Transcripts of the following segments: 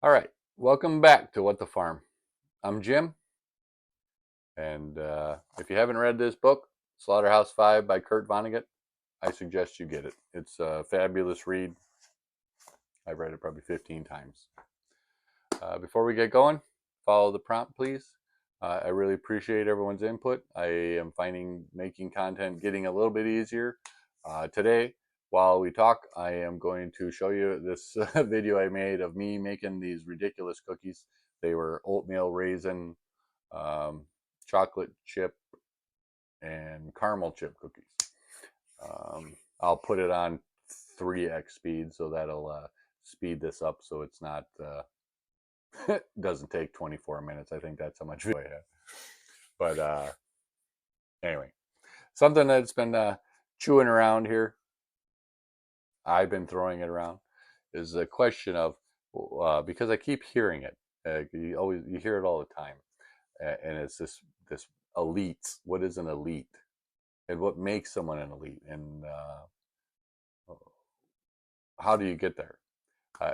All right, welcome back to What the Farm. I'm Jim, and if you haven't read this book, Slaughterhouse Five by Kurt Vonnegut, I suggest you get it. It's a fabulous read. I've read it probably 15 times. Before we get going, follow the prompt, please. I really appreciate everyone's input. I am finding making content getting a little bit easier. Today, while we talk, I am going to show you this video I made of me making these ridiculous cookies. They were oatmeal raisin, um, chocolate chip, and caramel chip cookies. I'll put it on 3x speed, so that'll speed this up so it's not doesn't take 24 minutes. I think that's how much video I have. But anyway, something that's been chewing around here, I've been throwing it around, is the question of because I keep hearing it. You hear it all the time, and it's this elites. What is an elite, and what makes someone an elite, and how do you get there?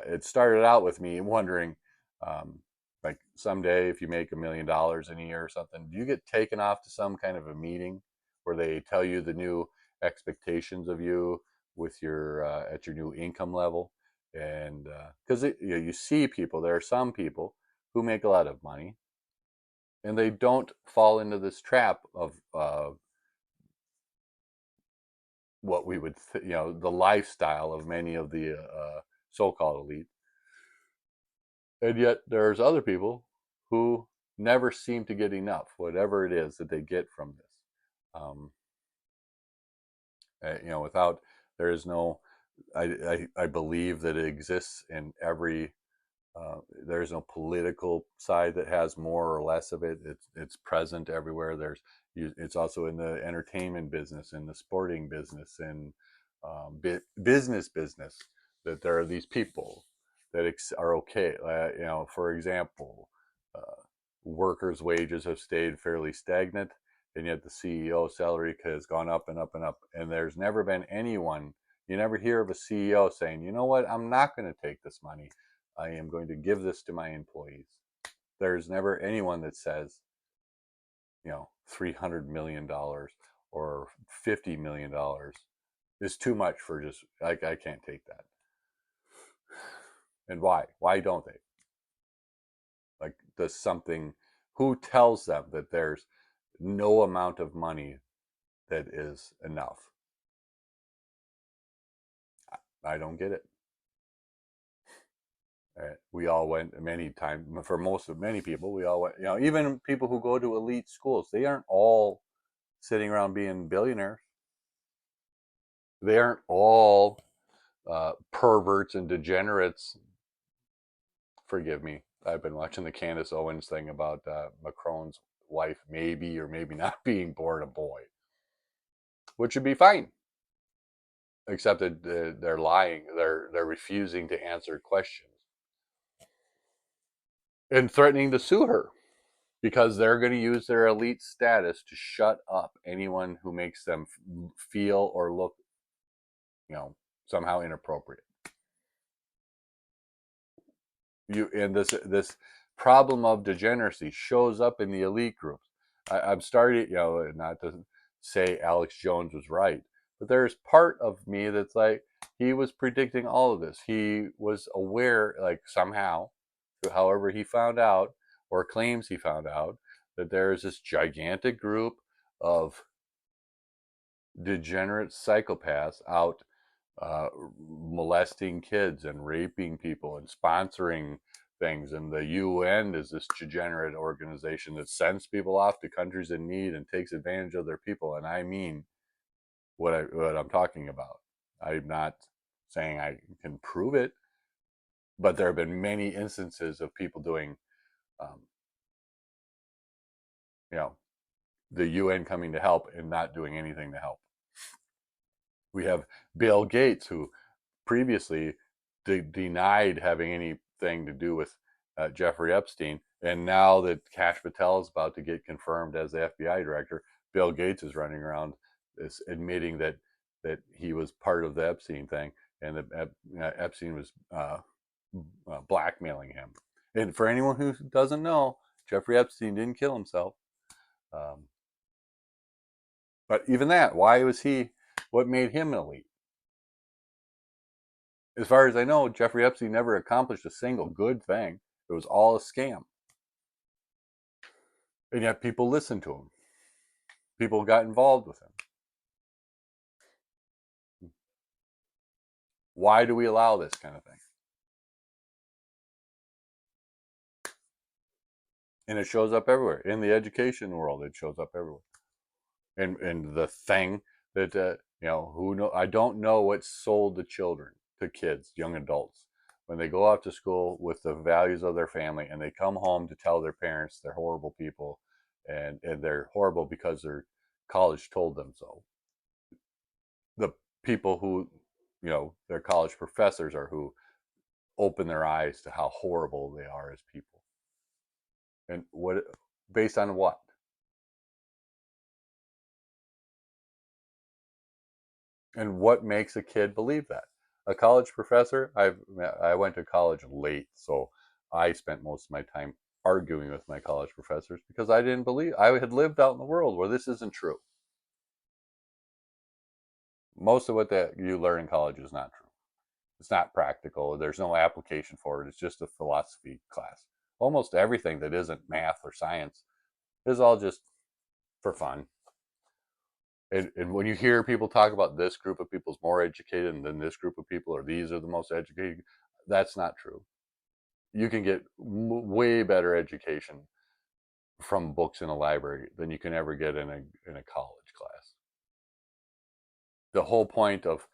It started out with me wondering, um, like someday if you make $1 million in a year or something, do you get taken off to some kind of a meeting where they tell you the new expectations of you with your at your new income level? And because you see people, there are some people who make a lot of money, and they don't fall into this trap of what we would, the lifestyle of many of the so-called elite. And yet there's other people who never seem to get enough, whatever it is that they get from this. Um, without there is no, I believe that it exists in every. There's no political side that has more or less of it. It's present everywhere. It's also in the entertainment business, in the sporting business, in business that there are these people that are okay. For example, uh, workers' wages have stayed fairly stagnant, and yet the CEO salary has gone up and up and up. And there's never been anyone. You never hear of a CEO saying, "You know what? I'm not going to take this money. I am going to give this to my employees." There's never anyone that says, $300 million or $50 million is too much for just, I can't take that. And why? Why don't they? Like, does something, who tells them that there's no amount of money that is enough? I don't get it. We all went many times, for many people, we all went, even people who go to elite schools, they aren't all sitting around being billionaires. They aren't all perverts and degenerates. Forgive me. I've been watching the Candace Owens thing about Macron's wife maybe or maybe not being born a boy, which would be fine, except that they're lying. They're refusing to answer questions and threatening to sue her because they're going to use their elite status to shut up anyone who makes them feel or look, you know, somehow inappropriate. And this problem of degeneracy shows up in the elite groups. I'm starting, not to say Alex Jones was right, but there's part of me that's like, he was predicting all of this. He was aware, like somehow, however he found out or claims he found out, that there's this gigantic group of degenerate psychopaths out molesting kids and raping people and sponsoring things. And the UN is this degenerate organization that sends people off to countries in need and takes advantage of their people. And I mean what I'm talking about. I'm not saying I can prove it, but there have been many instances of people doing, um, you know, the UN coming to help and not doing anything to help. We have Bill Gates, who previously denied having anything to do with Jeffrey Epstein. And now that Kash Patel is about to get confirmed as the FBI director, Bill Gates is running around admitting that he was part of the Epstein thing, and that Epstein was blackmailing him. And for anyone who doesn't know, Jeffrey Epstein didn't kill himself. Um, but even that, why was he? What made him an elite? As far as I know, Jeffrey Epstein never accomplished a single good thing. It was all a scam. And yet people listened to him. People got involved with him. Why do we allow this kind of thing? And it shows up everywhere. In the education world, it shows up everywhere. And the thing that who know, I don't know what's sold to children, to kids, young adults, when they go off to school with the values of their family and they come home to tell their parents they're horrible people, and they're horrible because their college told them so. The people who, their college professors are who open their eyes to how horrible they are as people. And what, based on what? And what makes a kid believe that? A college professor, I went to college late, so I spent most of my time arguing with my college professors because I didn't believe, I had lived out in the world where this isn't true. Most of what that you learn in college is not true. It's not practical. There's no application for it. It's just a philosophy class. Almost everything that isn't math or science is all just for fun. And when you hear people talk about this group of people is more educated than this group of people, or these are the most educated, that's not true. You can get way better education from books in a library than you can ever get in a college class. The whole point of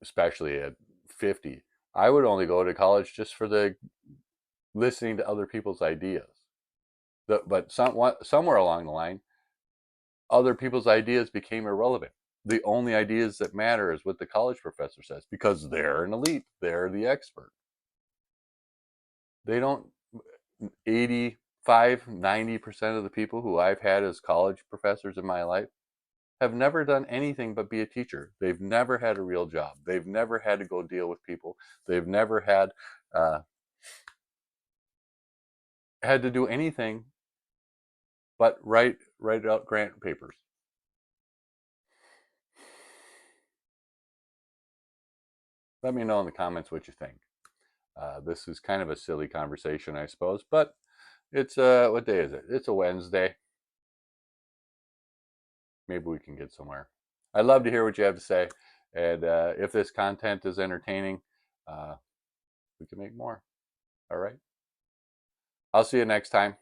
especially at 50, I would only go to college just for the listening to other people's ideas. But somewhere along the line, other people's ideas became irrelevant. The only ideas that matter is what the college professor says because they're an elite. They're the expert. They don't, 85, 90% of the people who I've had as college professors in my life have never done anything but be a teacher. They've never had a real job. They've never had to go deal with people. They've never had to do anything but write out grant papers. Let me know in the comments what you think. This is kind of a silly conversation, I suppose, but it's what day is it? It's a Wednesday. Maybe we can get somewhere. I'd love to hear what you have to say, and if this content is entertaining, we can make more. All right. I'll see you next time.